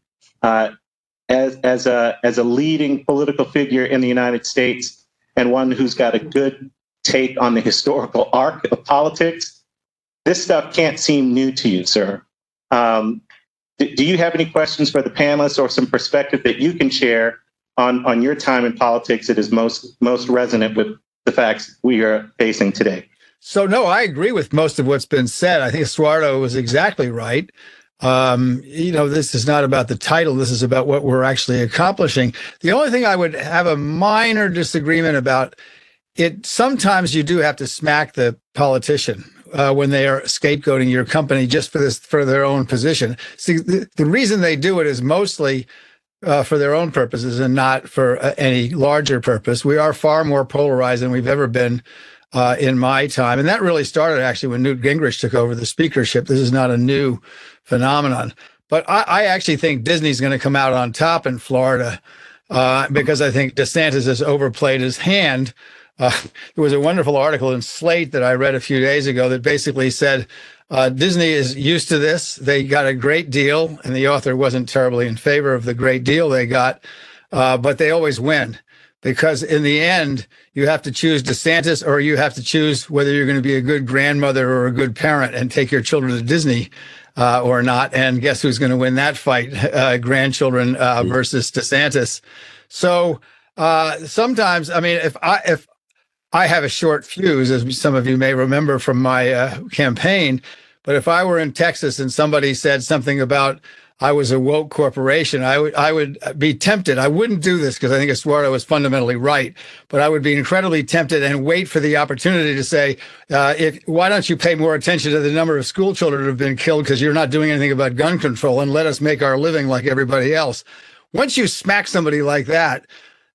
as a leading political figure in the United States and one who's got a good take on the historical arc of politics. This stuff can't seem new to you, sir. Do you have any questions for the panelists or some perspective that you can share on your time in politics that is most resonant with the facts we are facing today? So, no, I agree with most of what's been said. I think Estuardo was exactly right. This is not about the title. This is about what we're actually accomplishing. The only thing I would have a minor disagreement about, sometimes you do have to smack the politician when they are scapegoating your company just for their own position. See, the reason they do it is mostly for their own purposes and not for any larger purpose. We are far more polarized than we've ever been in my time. And that really started actually when Newt Gingrich took over the speakership. This is not a new phenomenon. But I actually think Disney's going to come out on top in Florida because I think DeSantis has overplayed his hand. There was a wonderful article in Slate that I read a few days ago that basically said Disney is used to this. They got a great deal, and the author wasn't terribly in favor of the great deal they got, but they always win. Because in the end, you have to choose DeSantis or you have to choose whether you're going to be a good grandmother or a good parent and take your children to Disney or not. And guess who's going to win that fight? Grandchildren versus DeSantis. So sometimes, I mean, if I have a short fuse, as some of you may remember from my campaign, But if I were in Texas and somebody said something about I was a woke corporation, I would be tempted. I wouldn't do this because I think Estuardo was fundamentally right, but I would be incredibly tempted and wait for the opportunity to say, why don't you pay more attention to the number of school children that have been killed because you're not doing anything about gun control, and let us make our living like everybody else. Once you smack somebody like that,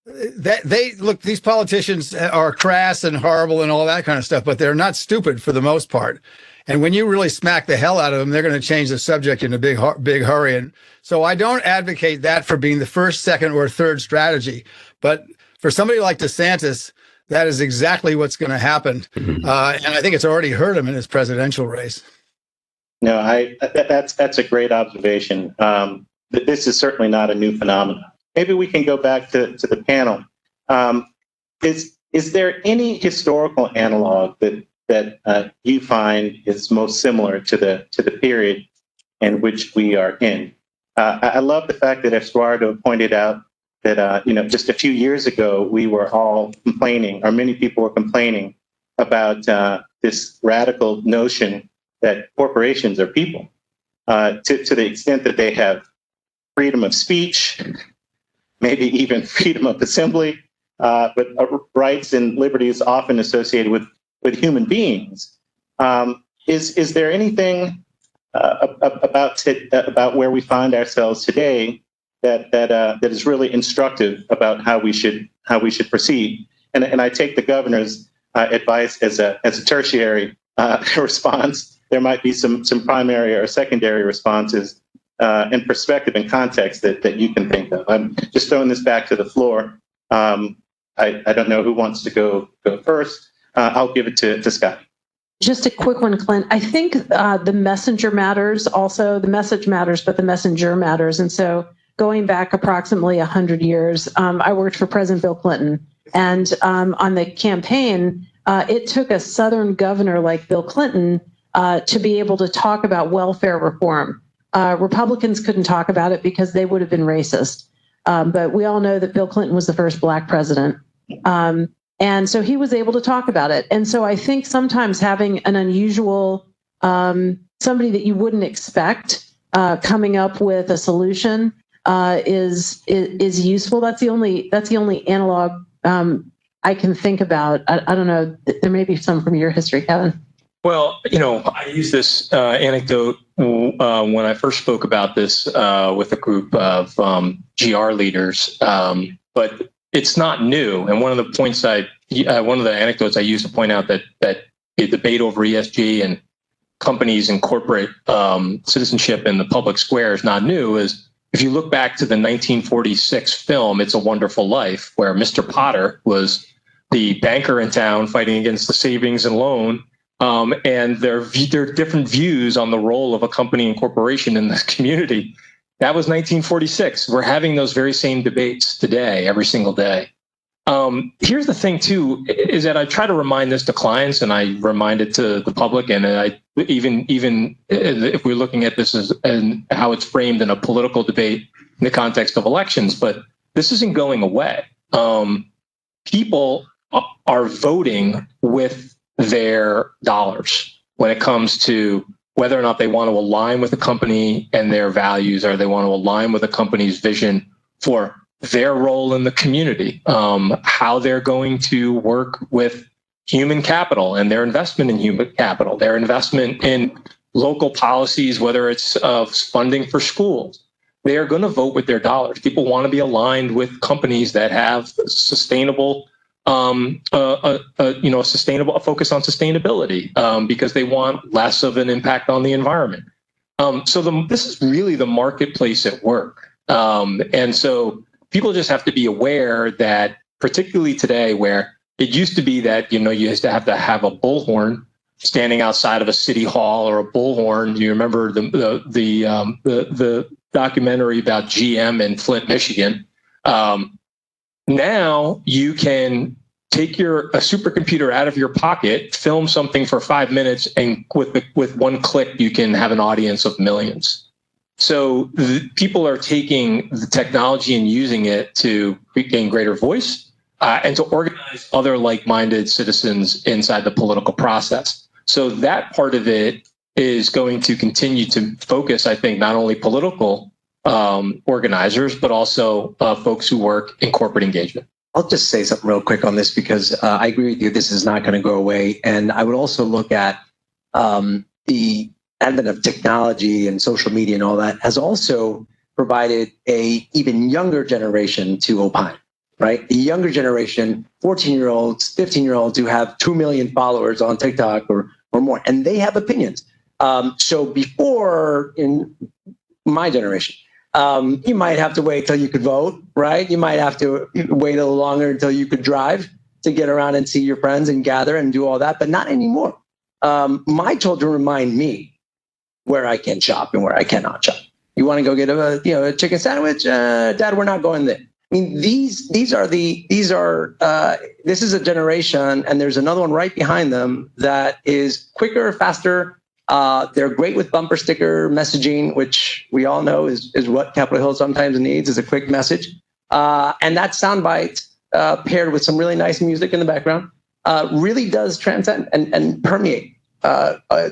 they look, these politicians are crass and horrible and all that kind of stuff, but they're not stupid for the most part. And when you really smack the hell out of them, they're going to change the subject in a big hurry. And so I don't advocate that for being the first, second, or third strategy. But for somebody like DeSantis, that is exactly what's going to happen. And I think it's already hurt him in his presidential race. No, that's a great observation. This is certainly not a new phenomenon. Maybe we can go back to the panel. Is there any historical analog that you find is most similar to the period in which we are in? I love the fact that Estuardo pointed out that just a few years ago we were all complaining, or many people were complaining about this radical notion that corporations are people, to the extent that they have freedom of speech, maybe even freedom of assembly, but rights and liberties often associated with human beings. Is there anything about where we find ourselves today that is really instructive about how we should proceed? And I take the governor's advice as a tertiary response. There might be some primary or secondary responses and perspective and context that you can think of. I'm just throwing this back to the floor. I don't know who wants to go first. I'll give it to Scotty. Just a quick one, Clint. I think the messenger matters also. The message matters, but the messenger matters. And so going back approximately 100 years, I worked for President Bill Clinton. And on the campaign, it took a Southern governor like Bill Clinton to be able to talk about welfare reform. Republicans couldn't talk about it because they would have been racist. But we all know that Bill Clinton was the first Black president. And so he was able to talk about it. And so I think sometimes having an unusual, somebody that you wouldn't expect coming up with a solution is useful. That's the only analog I can think about. I don't know. There may be some from your history, Kevin. Well, I use this anecdote when I first spoke about this with a group of GR leaders, but it's not new. And one of the anecdotes I used to point out that the debate over ESG and companies and corporate citizenship in the public square is not new is if you look back to the 1946 film, It's a Wonderful Life, where Mr. Potter was the banker in town fighting against the savings and loan. And there are different views on the role of a company and corporation in the community. That was 1946. We're having those very same debates today, every single day. Here's the thing, too, is that I try to remind this to clients and I remind it to the public. And I even if we're looking at this and how it's framed in a political debate in the context of elections, but this isn't going away. People are voting with their dollars when it comes to whether or not they want to align with the company and their values, or they want to align with the company's vision for their role in the community, how they're going to work with human capital and their investment in human capital, their investment in local policies, whether it's funding for schools. They are going to vote with their dollars. People want to be aligned with companies that have sustainable a focus on sustainability because they want less of an impact on the environment. This is really the marketplace at work. And so people just have to be aware that, particularly today, where it used to be that, you used to have a bullhorn standing outside of a city hall, or a bullhorn. Do you remember the documentary about GM in Flint, Michigan? Now you can take a supercomputer out of your pocket, film something for 5 minutes, and with one click, you can have an audience of millions. So people are taking the technology and using it to gain greater voice and to organize other like-minded citizens inside the political process. So that part of it is going to continue to focus, I think, not only political organizers, but also folks who work in corporate engagement. I'll just say something real quick on this because I agree with you. This is not going to go away. And I would also look at the advent of technology and social media and all that has also provided a even younger generation to opine, right? The younger generation, 14-year-olds, 15-year-olds who have 2 million followers on TikTok or more, and they have opinions. So before, in my generation, you might have to wait till you could vote, right? You might have to wait a little longer until you could drive to get around and see your friends and gather and do all that, but not anymore. My children remind me where I can shop and where I cannot shop. You want to go get a chicken sandwich? Dad, we're not going there. I mean, this is a generation, and there's another one right behind them that is quicker, faster. They're great with bumper sticker messaging, which we all know is what Capitol Hill sometimes needs, is a quick message. And that soundbite paired with some really nice music in the background really does transcend and permeate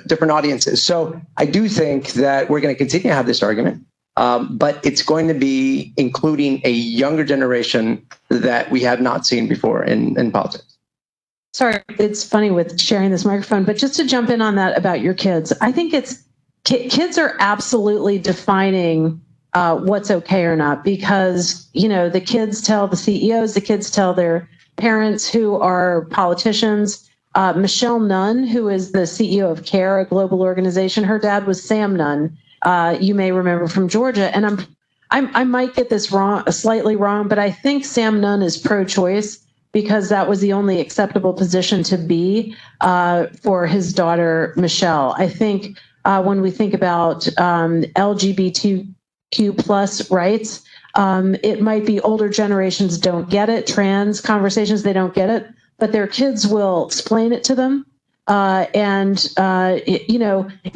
different audiences. So I do think that we're going to continue to have this argument, but it's going to be including a younger generation that we have not seen before in politics. Sorry, it's funny with sharing this microphone, but just to jump in on that about your kids, I think kids are absolutely defining what's okay or not, because, the kids tell the CEOs, the kids tell their parents who are politicians. Michelle Nunn, who is the CEO of CARE, a global organization, her dad was Sam Nunn. You may remember from Georgia, and I might get this slightly wrong, but I think Sam Nunn is pro-choice because that was the only acceptable position to be for his daughter Michelle. I think when we think about LGBTQ plus rights, it might be older generations don't get it. Trans conversations, they don't get it. But their kids will explain it to them. You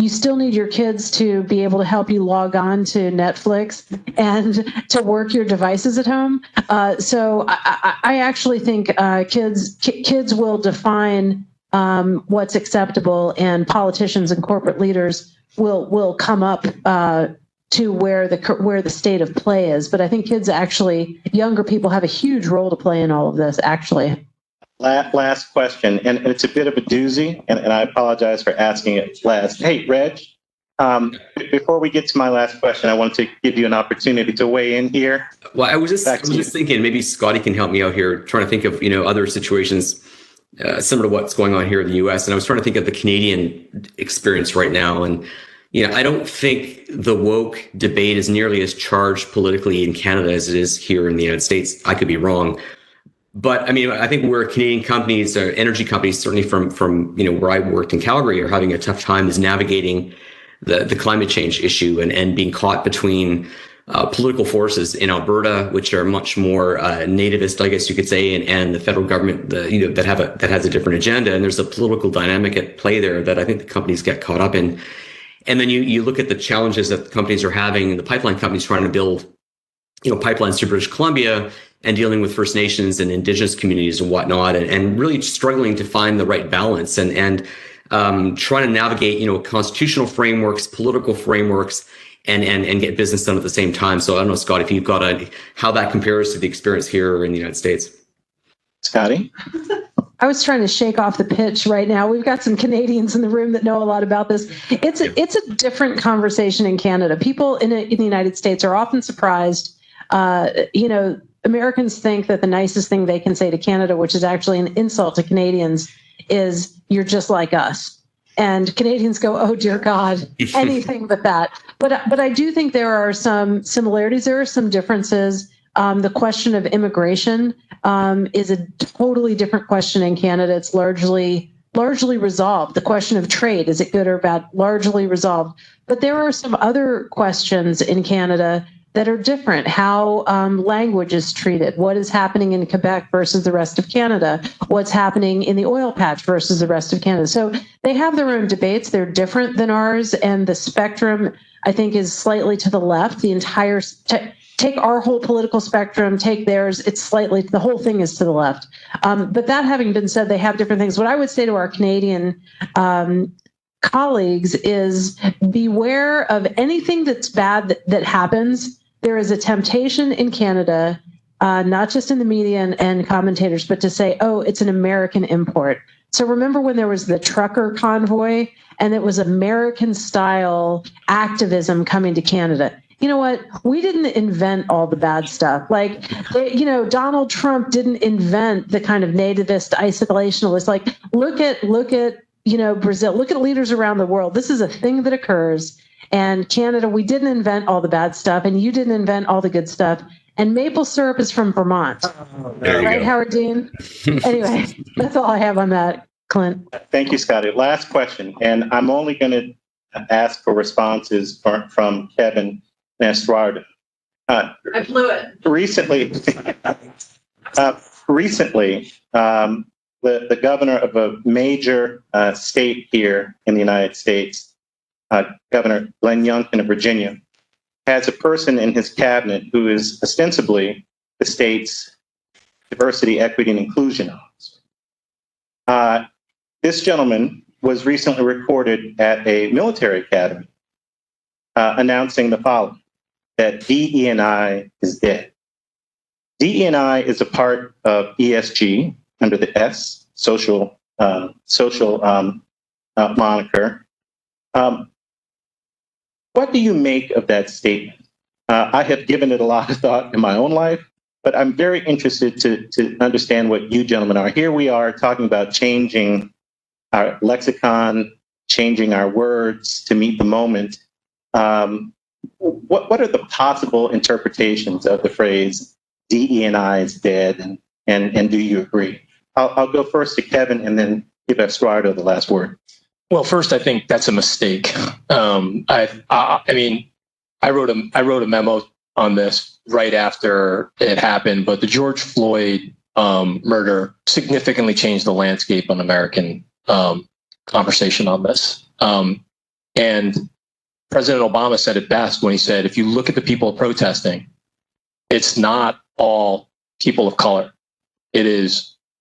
still need your kids to be able to help you log on to Netflix and to work your devices at home. So I actually think kids will define what's acceptable, and politicians and corporate leaders will come up to where the state of play is. But I think younger people have a huge role to play in all of this, actually. Last question, and it's a bit of a doozy, and I apologize for asking it last. Hey, Reg, before we get to my last question, I wanted to give you an opportunity to weigh in here. Well, I was just thinking maybe Scotty can help me out here, trying to think of other situations similar to what's going on here in the U.S. And I was trying to think of the Canadian experience right now, and I don't think the woke debate is nearly as charged politically in Canada as it is here in the United States. I could be wrong. But I think where Canadian companies, or energy companies, certainly from where I worked in Calgary, are having a tough time is navigating the climate change issue and being caught between political forces in Alberta, which are much more nativist, I guess you could say, and the federal government, that has a different agenda. And there's a political dynamic at play there that I think the companies get caught up in. And then you look at the challenges that the companies are having, the pipeline companies trying to build pipelines to British Columbia, and dealing with First Nations and Indigenous communities and whatnot, and really struggling to find the right balance and trying to navigate, constitutional frameworks, political frameworks, and get business done at the same time. So I don't know, Scott, if you've got how that compares to the experience here in the United States. Scotty? I was trying to shake off the pitch right now. We've got some Canadians in the room that know a lot about this. It's a different conversation in Canada. People in the United States are often surprised. Americans think that the nicest thing they can say to Canada, which is actually an insult to Canadians, is "you're just like us." And Canadians go, "Oh dear God, anything but that." But I do think there are some similarities. There are some differences. The question of immigration is a totally different question in Canada. It's largely resolved. The question of trade, is it good or bad? Largely resolved. But there are some other questions in Canada that are different. How language is treated, what is happening in Quebec versus the rest of Canada, what's happening in the oil patch versus the rest of Canada. So they have their own debates. They're different than ours. And the spectrum, I think, is slightly to the left. The entire, take our whole political spectrum, take theirs, the whole thing is to the left. But that having been said, they have different things. What I would say to our Canadian colleagues is beware of anything that's bad that happens. There is a temptation in Canada, not just in the media and commentators, but to say, oh, it's an American import. So remember when there was the trucker convoy and it was American style activism coming to Canada? You know what? We didn't invent all the bad stuff. Like, Donald Trump didn't invent the kind of nativist isolationalist. Like, look at Brazil. Look at leaders around the world. This is a thing that occurs. And Canada, we didn't invent all the bad stuff, and you didn't invent all the good stuff. And maple syrup is from Vermont. Right, Howard Dean? Anyway, that's all I have on that, Clint. Thank you, Scotty. Last question, and I'm only going to ask for responses from Kevin and Estuardo. I blew it. Recently, the governor of a major state here in the United States, Governor Glenn Youngkin of Virginia, has a person in his cabinet who is ostensibly the state's diversity, equity, and inclusion officer. This gentleman was recently recorded at a military academy announcing the following, that DE&I is dead. DE&I is a part of ESG under the S, social moniker. What do you make of that statement? I have given it a lot of thought in my own life, but I'm very interested to understand what you gentlemen are. Here we are talking about changing our lexicon, changing our words to meet the moment. What are the possible interpretations of the phrase DE&I is dead, and do you agree? I'll go first to Kevin and then give Estuardo the last word. Well, first, I think that's a mistake. I mean, I wrote a memo on this right after it happened, but the George Floyd murder significantly changed the landscape on American conversation on this. And President Obama said it best when he said, if you look at the people protesting, it's not all people of color.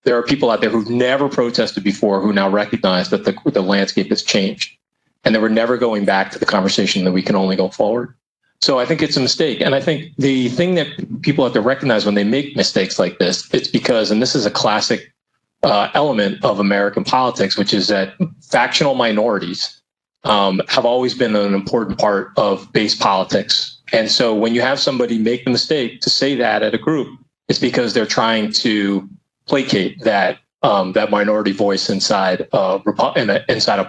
There are people out there who've never protested before who now recognize that the landscape has changed and that we're never going back to the conversation that we can only go forward. So I think it's a mistake. And I think the thing that people have to recognize when they make mistakes like this, it's because, and this is a classic element of American politics, which is that factional minorities have always been an important part of base politics. And so when you have somebody make the mistake to say that at a group, it's because they're trying to placate that minority voice inside a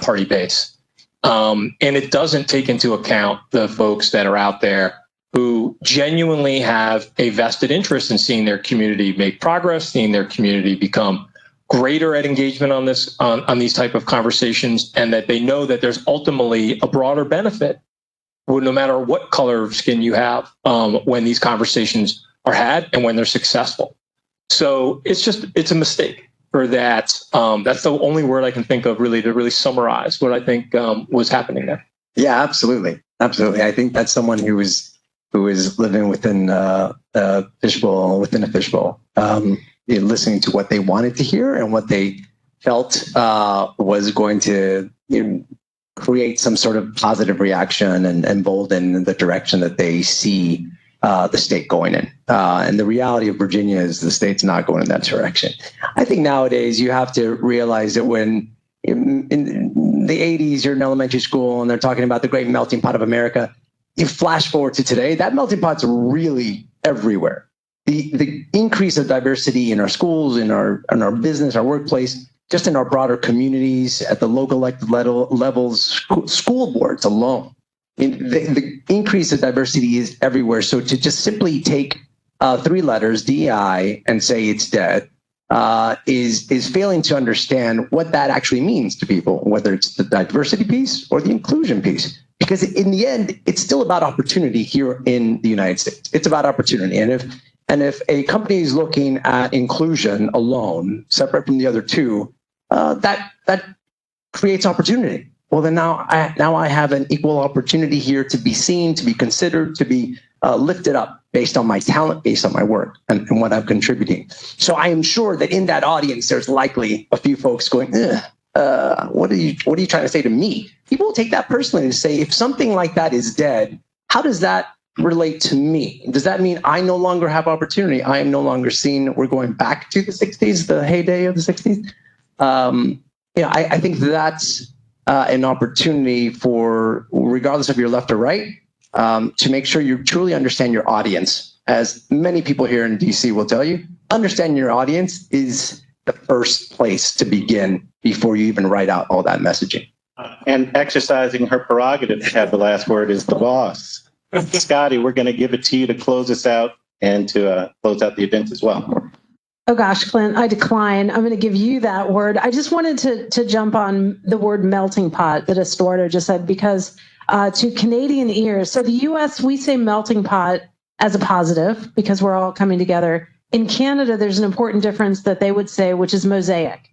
party base, and it doesn't take into account the folks that are out there who genuinely have a vested interest in seeing their community make progress, seeing their community become greater at engagement on these type of conversations, and that they know that there's ultimately a broader benefit, no matter what color of skin you have, when these conversations are had and when they're successful. So it's a mistake for that. That's the only word I can think of really to really summarize what I think was happening there. Yeah, absolutely. Absolutely. I think that's someone who is living within a fishbowl, listening to what they wanted to hear and what they felt was going to create some sort of positive reaction and embolden the direction that they see the state going in. And the reality of Virginia is the state's not going in that direction. I think nowadays you have to realize that when in the 80s you're in elementary school and they're talking about the great melting pot of America, you flash forward to today, that melting pot's really everywhere. The increase of diversity in our schools, in our business, our workplace, just in our broader communities, at the local elected levels, school boards alone. The increase of diversity is everywhere. So to just simply take 3 letters, DEI, and say it's dead, is failing to understand what that actually means to people, whether it's the diversity piece or the inclusion piece. Because in the end, it's still about opportunity here in the United States. It's about opportunity. And if a company is looking at inclusion alone, separate from the other two, that creates opportunity. Well, then now I have an equal opportunity here to be seen, to be considered, to be lifted up based on my talent, based on my work and what I'm contributing. So I am sure that in that audience, there's likely a few folks going, what are you trying to say to me? People will take that personally and say, if something like that is dead, how does that relate to me? Does that mean I no longer have opportunity? I am no longer seen. We're going back to the 60s, the heyday of the 60s. I think that's an opportunity for, regardless of your left or right, to make sure you truly understand your audience. As many people here in DC will tell you, understanding your audience is the first place to begin before you even write out all that messaging. And exercising her prerogative to have the last word is the boss. Scotty, we're going to give it to you to close us out and to close out the event as well. Oh gosh, Clint, I decline. I'm going to give you that word. I just wanted to jump on the word melting pot that Estuardo just said, because to Canadian ears, so the US, we say melting pot as a positive because we're all coming together. In Canada, there's an important difference that they would say, which is mosaic.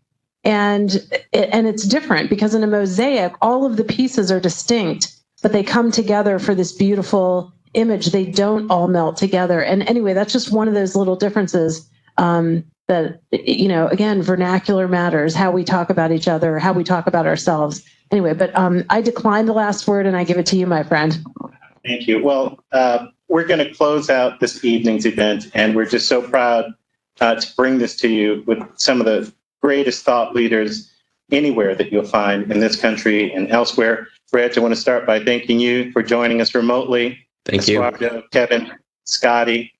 And it's different because in a mosaic, all of the pieces are distinct, but they come together for this beautiful image. They don't all melt together. And anyway, that's just one of those little differences that, again, vernacular matters, how we talk about each other, how we talk about ourselves. Anyway, but I decline the last word and I give it to you, my friend. Thank you. Well, we're going to close out this evening's event, and we're just so proud to bring this to you with some of the greatest thought leaders anywhere that you'll find in this country and elsewhere. Reg, I want to start by thanking you for joining us remotely. Thank you. Estuardo, Kevin, Scotty,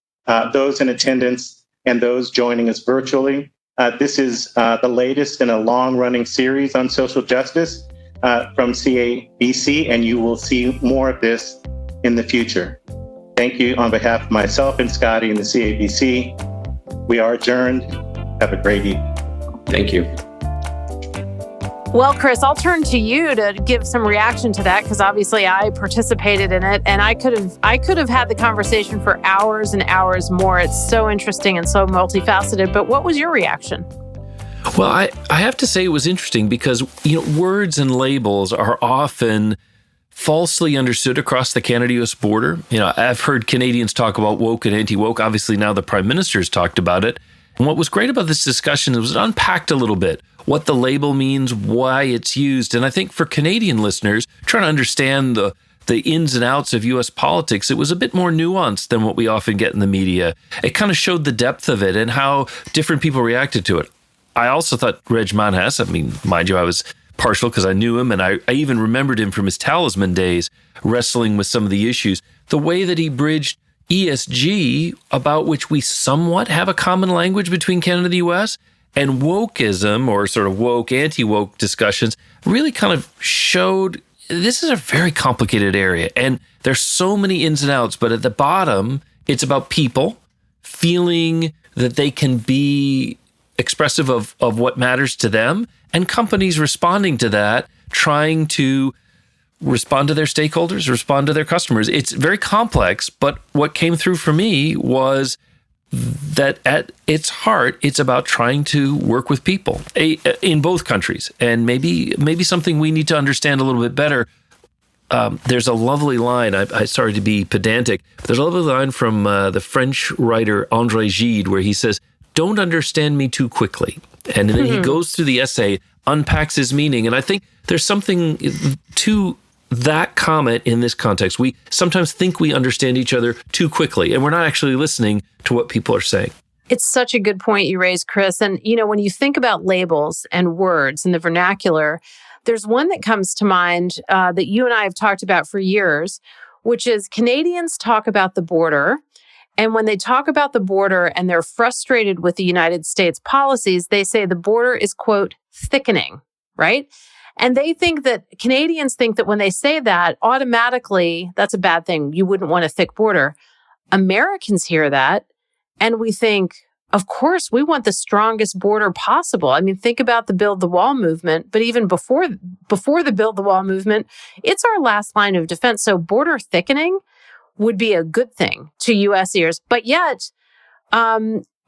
those in attendance, and those joining us virtually. This is the latest in a long-running series on social justice from CABC, and you will see more of this in the future. Thank you on behalf of myself and Scotty and the CABC. We are adjourned. Have a great evening. Thank you. Well, Chris, I'll turn to you to give some reaction to that, because obviously I participated in it, and I could have had the conversation for hours and hours more. It's so interesting and so multifaceted. But what was your reaction? Well, I have to say it was interesting because, words and labels are often falsely understood across the Canada-US border. I've heard Canadians talk about woke and anti-woke. Obviously, now the Prime Minister's talked about it. And what was great about this discussion was it unpacked a little bit what the label means, why it's used. And I think for Canadian listeners, trying to understand the ins and outs of U.S. politics, it was a bit more nuanced than what we often get in the media. It kind of showed the depth of it and how different people reacted to it. I also thought Reg Manhas, mind you, I was partial because I knew him, and I even remembered him from his Talisman days, wrestling with some of the issues. The way that he bridged ESG, about which we somewhat have a common language between Canada and the U.S., and wokeism, or sort of woke, anti-woke discussions, really kind of showed this is a very complicated area, and there's so many ins and outs, but at the bottom, it's about people feeling that they can be expressive of what matters to them, and companies responding to that, trying to respond to their stakeholders, respond to their customers. It's very complex, but what came through for me was that at its heart, it's about trying to work with people in both countries. And maybe something we need to understand a little bit better. There's a lovely line, I'm sorry to be pedantic, but there's a lovely line from the French writer André Gide where he says, "Don't understand me too quickly." And then he goes through the essay, unpacks his meaning. And I think there's something to that comment in this context. We sometimes think we understand each other too quickly, and we're not actually listening to what people are saying. It's such a good point you raised, Chris. And, when you think about labels and words and the vernacular, there's one that comes to mind that you and I have talked about for years, which is Canadians talk about the border. And when they talk about the border and they're frustrated with the United States policies, they say the border is, quote, thickening, right? And Canadians think that when they say that, automatically, that's a bad thing. You wouldn't want a thick border. Americans hear that, and we think, of course, we want the strongest border possible. Think about the Build the Wall movement, but even before the Build the Wall movement, it's our last line of defense. So border thickening would be a good thing to U.S. ears. But yet,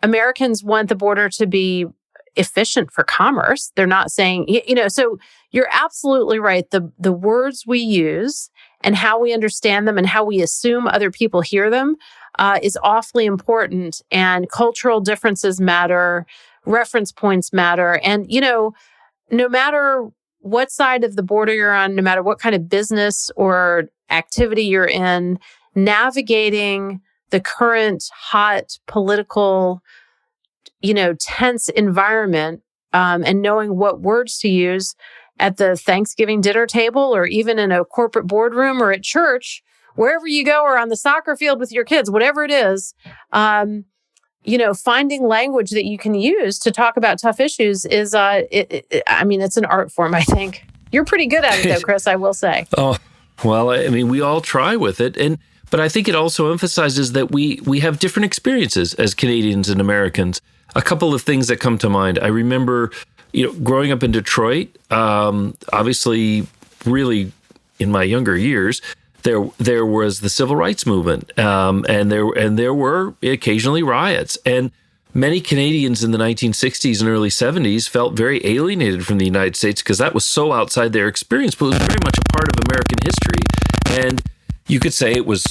Americans want the border to be efficient for commerce. They're not saying, so you're absolutely right. The words we use and how we understand them and how we assume other people hear them is awfully important. And cultural differences matter, reference points matter. And, no matter what side of the border you're on, no matter what kind of business or activity you're in, navigating the current hot political, tense environment, and knowing what words to use at the Thanksgiving dinner table, or even in a corporate boardroom, or at church, wherever you go, or on the soccer field with your kids, whatever it is, finding language that you can use to talk about tough issues is, it's an art form, I think. You're pretty good at it, though, Chris, I will say. Oh, well, we all try with it. But I think it also emphasizes that we have different experiences as Canadians and Americans. A couple of things that come to mind. I remember, growing up in Detroit, obviously, really in my younger years, there was the civil rights movement, and there were occasionally riots, and many Canadians in the 1960s and early 70s felt very alienated from the United States because that was so outside their experience, but it was very much a part of American history. And you could say it was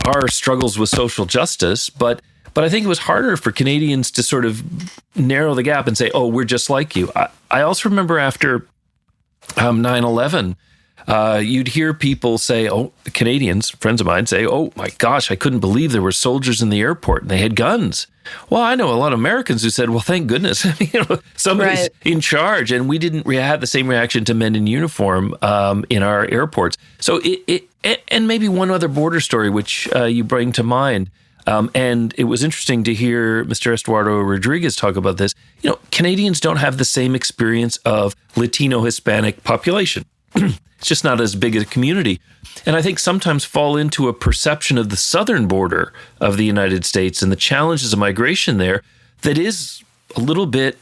our struggles with social justice, but I think it was harder for Canadians to sort of narrow the gap and say, oh, we're just like you. I also remember after 9/11, you'd hear people say, Canadians, friends of mine say, oh my gosh, I couldn't believe there were soldiers in the airport and they had guns. Well, I know a lot of Americans who said, well, thank goodness, somebody's in charge. And we didn't have the same reaction to men in uniform in our airports. So and maybe one other border story, which you bring to mind. And it was interesting to hear Mr. Estuardo Rodriguez talk about this. Canadians don't have the same experience of Latino Hispanic population. It's just not as big a community. And I think sometimes fall into a perception of the southern border of the United States and the challenges of migration there that is a little bit,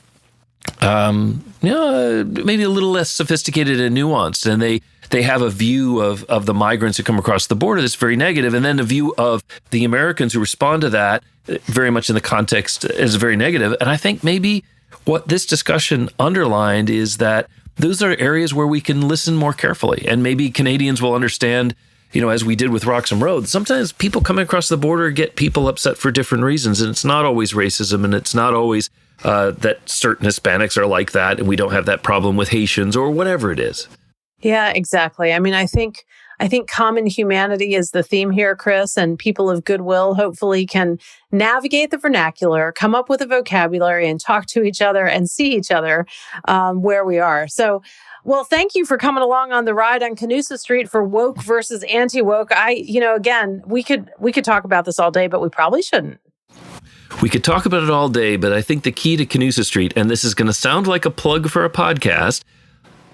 maybe a little less sophisticated and nuanced. And they have a view of the migrants who come across the border that's very negative, and then a view of the Americans who respond to that very much in the context as very negative. And I think maybe what this discussion underlined is that those are areas where we can listen more carefully, and maybe Canadians will understand, as we did with Roxham Road, sometimes people coming across the border get people upset for different reasons, and it's not always racism, and it's not always that certain Hispanics are like that, and we don't have that problem with Haitians or whatever it is. Yeah, exactly. I think common humanity is the theme here, Chris, and people of goodwill hopefully can navigate the vernacular, come up with a vocabulary, and talk to each other and see each other where we are. So, well, thank you for coming along on the ride on Canusa Street for woke versus anti-woke. Again, we could talk about this all day, but we probably shouldn't. We could talk about it all day, but I think the key to Canusa Street, and this is going to sound like a plug for a podcast,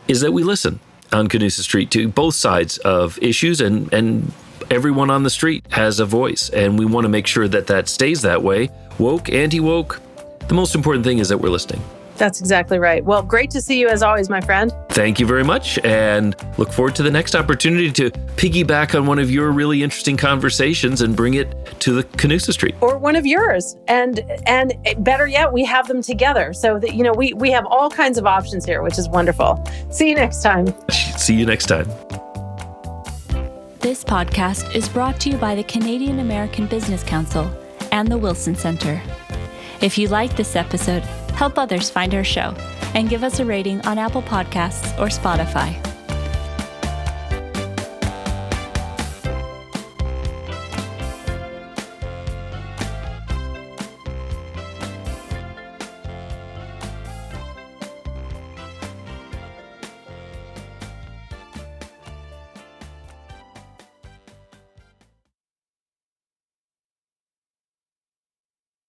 is that we listen on Canusa Street to both sides of issues, and everyone on the street has a voice, and we want to make sure that stays that way. Woke, anti-woke, the most important thing is that we're listening. That's exactly right. Well, great to see you as always, my friend. Thank you very much, and look forward to the next opportunity to piggyback on one of your really interesting conversations and bring it to the Canusa Street. Or one of yours. And better yet, we have them together so that, we have all kinds of options here, which is wonderful. See you next time. See you next time. This podcast is brought to you by the Canadian American Business Council and the Wilson Center. If you like this episode, help others find our show and give us a rating on Apple Podcasts or Spotify.